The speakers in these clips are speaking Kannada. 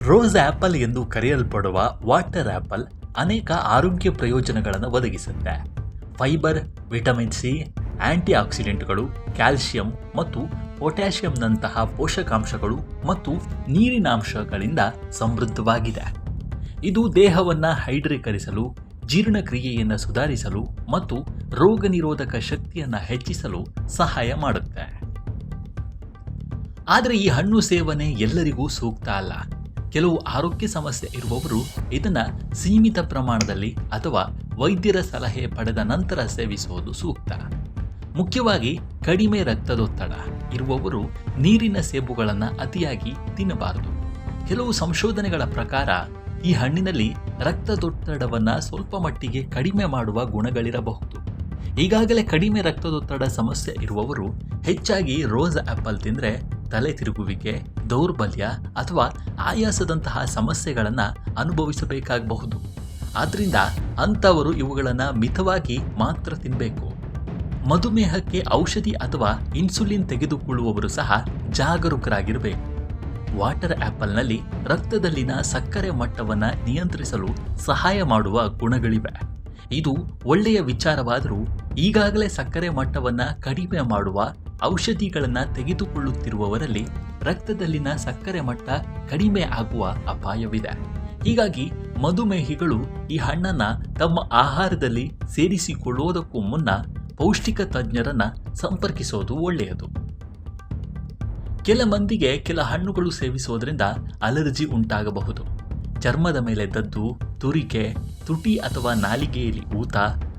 ರೋಸ್ ಆಪಲ್ ಎಂದು ಕರೆಯಲ್ಪಡುವ ವಾಟರ್ ಆಪಲ್ ಅನೇಕ ಆರೋಗ್ಯ ಪ್ರಯೋಜನಗಳನ್ನು ಒದಗಿಸುತ್ತೆ. ಫೈಬರ್, ವಿಟಮಿನ್ ಸಿ, ಆಂಟಿ ಆಕ್ಸಿಡೆಂಟ್ಗಳು, ಕ್ಯಾಲ್ಸಿಯಂ ಮತ್ತು ಪೊಟ್ಯಾಷಿಯಂನಂತಹ ಪೋಷಕಾಂಶಗಳು ಮತ್ತು ನೀರಿನಾಂಶಗಳಿಂದ ಸಮೃದ್ಧವಾಗಿದೆ. ಇದು ದೇಹವನ್ನು ಹೈಡ್ರೀಕರಿಸಲು, ಜೀರ್ಣಕ್ರಿಯೆಯನ್ನು ಸುಧಾರಿಸಲು ಮತ್ತು ರೋಗ ನಿರೋಧಕ ಶಕ್ತಿಯನ್ನು ಹೆಚ್ಚಿಸಲು ಸಹಾಯ ಮಾಡುತ್ತೆ. ಆದರೆ ಈ ಹಣ್ಣು ಸೇವನೆ ಎಲ್ಲರಿಗೂ ಸೂಕ್ತ ಅಲ್ಲ. ಕೆಲವು ಆರೋಗ್ಯ ಸಮಸ್ಯೆ ಇರುವವರು ಇದನ್ನು ಸೀಮಿತ ಪ್ರಮಾಣದಲ್ಲಿ ಅಥವಾ ವೈದ್ಯರ ಸಲಹೆ ಪಡೆದ ನಂತರ ಸೇವಿಸುವುದು ಸೂಕ್ತ. ಮುಖ್ಯವಾಗಿ ಕಡಿಮೆ ರಕ್ತದೊತ್ತಡ ಇರುವವರು ನೀರಿನ ಸೇಬುಗಳನ್ನು ಅತಿಯಾಗಿ ತಿನ್ನಬಾರದು. ಕೆಲವು ಸಂಶೋಧನೆಗಳ ಪ್ರಕಾರ ಈ ಹಣ್ಣಿನಲ್ಲಿ ರಕ್ತದೊತ್ತಡವನ್ನು ಸ್ವಲ್ಪ ಮಟ್ಟಿಗೆ ಕಡಿಮೆ ಮಾಡುವ ಗುಣಗಳಿರಬಹುದು. ಈಗಾಗಲೇ ಕಡಿಮೆ ರಕ್ತದೊತ್ತಡ ಸಮಸ್ಯೆ ಇರುವವರು ಹೆಚ್ಚಾಗಿ ರೋಸ್ ಆಪಲ್ ತಿಂದರೆ ತಲೆ ತಿರುಗುವಿಕೆ, ದೌರ್ಬಲ್ಯ ಅಥವಾ ಆಯಾಸದಂತಹ ಸಮಸ್ಯೆಗಳನ್ನು ಅನುಭವಿಸಬೇಕಾಗಬಹುದು. ಆದ್ದರಿಂದ ಅಂಥವರು ಇವುಗಳನ್ನು ಮಿತವಾಗಿ ಮಾತ್ರ ತಿನ್ನಬೇಕು. ಮಧುಮೇಹಕ್ಕೆ ಔಷಧಿ ಅಥವಾ ಇನ್ಸುಲಿನ್ ತೆಗೆದುಕೊಳ್ಳುವವರು ಸಹ ಜಾಗರೂಕರಾಗಿರಬೇಕು. ವಾಟರ್ ಆಪಲ್ನಲ್ಲಿ ರಕ್ತದಲ್ಲಿನ ಸಕ್ಕರೆ ಮಟ್ಟವನ್ನು ನಿಯಂತ್ರಿಸಲು ಸಹಾಯ ಮಾಡುವ ಗುಣಗಳಿವೆ. ಇದು ಒಳ್ಳೆಯ ವಿಚಾರವಾದರೂ ಈಗಾಗಲೇ ಸಕ್ಕರೆ ಮಟ್ಟವನ್ನು ಕಡಿಮೆ ಮಾಡುವ ಔಷಧಿಗಳನ್ನು ತೆಗೆದುಕೊಳ್ಳುತ್ತಿರುವವರಲ್ಲಿ ರಕ್ತದಲ್ಲಿನ ಸಕ್ಕರೆ ಮಟ್ಟ ಕಡಿಮೆ ಆಗುವ ಅಪಾಯವಿದೆ. ಹೀಗಾಗಿ ಮಧುಮೇಹಿಗಳು ಈ ಹಣ್ಣನ್ನು ತಮ್ಮ ಆಹಾರದಲ್ಲಿ ಸೇರಿಸಿಕೊಳ್ಳುವುದಕ್ಕೂ ಮುನ್ನ ಪೌಷ್ಟಿಕ ತಜ್ಞರನ್ನು ಸಂಪರ್ಕಿಸೋದು ಒಳ್ಳೆಯದು. ಕೆಲ ಮಂದಿಗೆ ಕೆಲ ಹಣ್ಣುಗಳು ಸೇವಿಸೋದ್ರಿಂದ ಅಲರ್ಜಿ ಉಂಟಾಗಬಹುದು. ಚರ್ಮದ ಮೇಲೆ ದದ್ದು, ತುರಿಕೆ, ತುಟಿ ಅಥವಾ ನಾಲಿಗೆಯಲ್ಲಿ ಊತ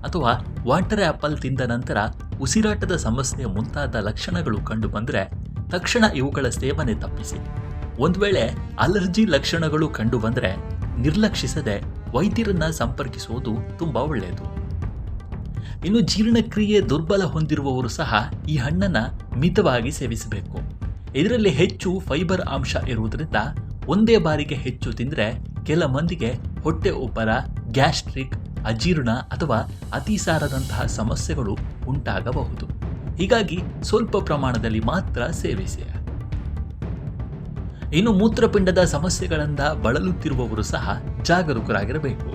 ಅಥವಾ ವಾಟರ್ ಆಪಲ್ ತಿಂದ ನಂತರ ಉಸಿರಾಟದ ಸಮಸ್ಯೆ ಮುಂತಾದ ಲಕ್ಷಣಗಳು ಕಂಡುಬಂದರೆ ತಕ್ಷಣ ಇವುಗಳ ಸೇವನೆ ತಪ್ಪಿಸಿ. ಒಂದು ವೇಳೆ ಅಲರ್ಜಿ ಲಕ್ಷಣಗಳು ಕಂಡುಬಂದರೆ ನಿರ್ಲಕ್ಷಿಸದೆ ವೈದ್ಯರನ್ನು ಸಂಪರ್ಕಿಸುವುದು ತುಂಬ ಒಳ್ಳೆಯದು. ಇನ್ನು ಜೀರ್ಣಕ್ರಿಯೆ ದುರ್ಬಲ ಹೊಂದಿರುವವರು ಸಹ ಈ ಹಣ್ಣನ್ನು ಮಿತವಾಗಿ ಸೇವಿಸಬೇಕು. ಇದರಲ್ಲಿ ಹೆಚ್ಚು ಫೈಬರ್ ಅಂಶ ಇರುವುದರಿಂದ ಒಂದೇ ಬಾರಿಗೆ ಹೆಚ್ಚು ತಿಂದರೆ ಕೆಲ ಮಂದಿಗೆ ಹೊಟ್ಟೆ ಉಬ್ಬರ, ಗ್ಯಾಸ್ಟ್ರಿಕ್, ಅಜೀರ್ಣ ಅಥವಾ ಅತಿಸಾರದಂತಹ ಸಮಸ್ಯೆಗಳು ಉಂಟಾಗಬಹುದು. ಹೀಗಾಗಿ ಸ್ವಲ್ಪ ಪ್ರಮಾಣದಲ್ಲಿ ಮಾತ್ರ ಸೇವಿಸಿ. ಇನ್ನು ಮೂತ್ರಪಿಂಡದ ಸಮಸ್ಯೆಗಳಿಂದ ಬಳಲುತ್ತಿರುವವರು ಸಹ ಜಾಗರೂಕರಾಗಿರಬೇಕು.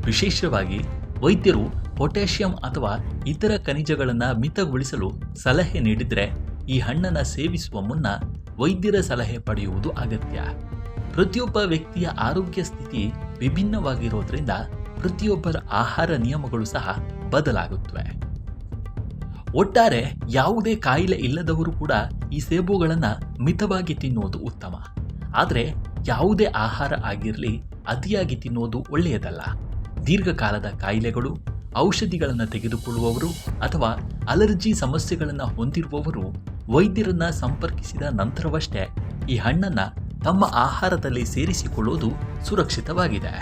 ವಿಶೇಷವಾಗಿ ವೈದ್ಯರು ಪೊಟ್ಯಾಷಿಯಂ ಅಥವಾ ಇತರ ಖನಿಜಗಳನ್ನು ಮಿತಗೊಳಿಸಲು ಸಲಹೆ ನೀಡಿದರೆ ಈ ಹಣ್ಣನ್ನು ಸೇವಿಸುವ ಮುನ್ನ ವೈದ್ಯರ ಸಲಹೆ ಪಡೆಯುವುದು ಅಗತ್ಯ. ಪ್ರತಿಯೊಬ್ಬ ವ್ಯಕ್ತಿಯ ಆರೋಗ್ಯ ಸ್ಥಿತಿ ವಿಭಿನ್ನವಾಗಿರೋದ್ರಿಂದ ಪ್ರತಿಯೊಬ್ಬರ ಆಹಾರ ನಿಯಮಗಳು ಸಹ ಬದಲಾಗುತ್ತವೆ. ಒಟ್ಟಾರೆ ಯಾವುದೇ ಕಾಯಿಲೆ ಇಲ್ಲದವರು ಕೂಡ ಈ ಸೇಬುಗಳನ್ನು ಮಿತವಾಗಿ ತಿನ್ನುವುದು ಉತ್ತಮ. ಆದರೆ ಯಾವುದೇ ಆಹಾರ ಆಗಿರಲಿ ಅತಿಯಾಗಿ ತಿನ್ನುವುದು ಒಳ್ಳೆಯದಲ್ಲ. ದೀರ್ಘಕಾಲದ ಕಾಯಿಲೆಗಳು, ಔಷಧಿಗಳನ್ನು ತೆಗೆದುಕೊಳ್ಳುವವರು ಅಥವಾ ಅಲರ್ಜಿ ಸಮಸ್ಯೆಗಳನ್ನು ಹೊಂದಿರುವವರು ವೈದ್ಯರನ್ನು ಸಂಪರ್ಕಿಸಿದ ನಂತರವಷ್ಟೇ ಈ ಹಣ್ಣನ್ನು ತಮ್ಮ ಆಹಾರದಲ್ಲಿ ಸೇರಿಸಿಕೊಳ್ಳುವುದು ಸುರಕ್ಷಿತವಾಗಿದೆ.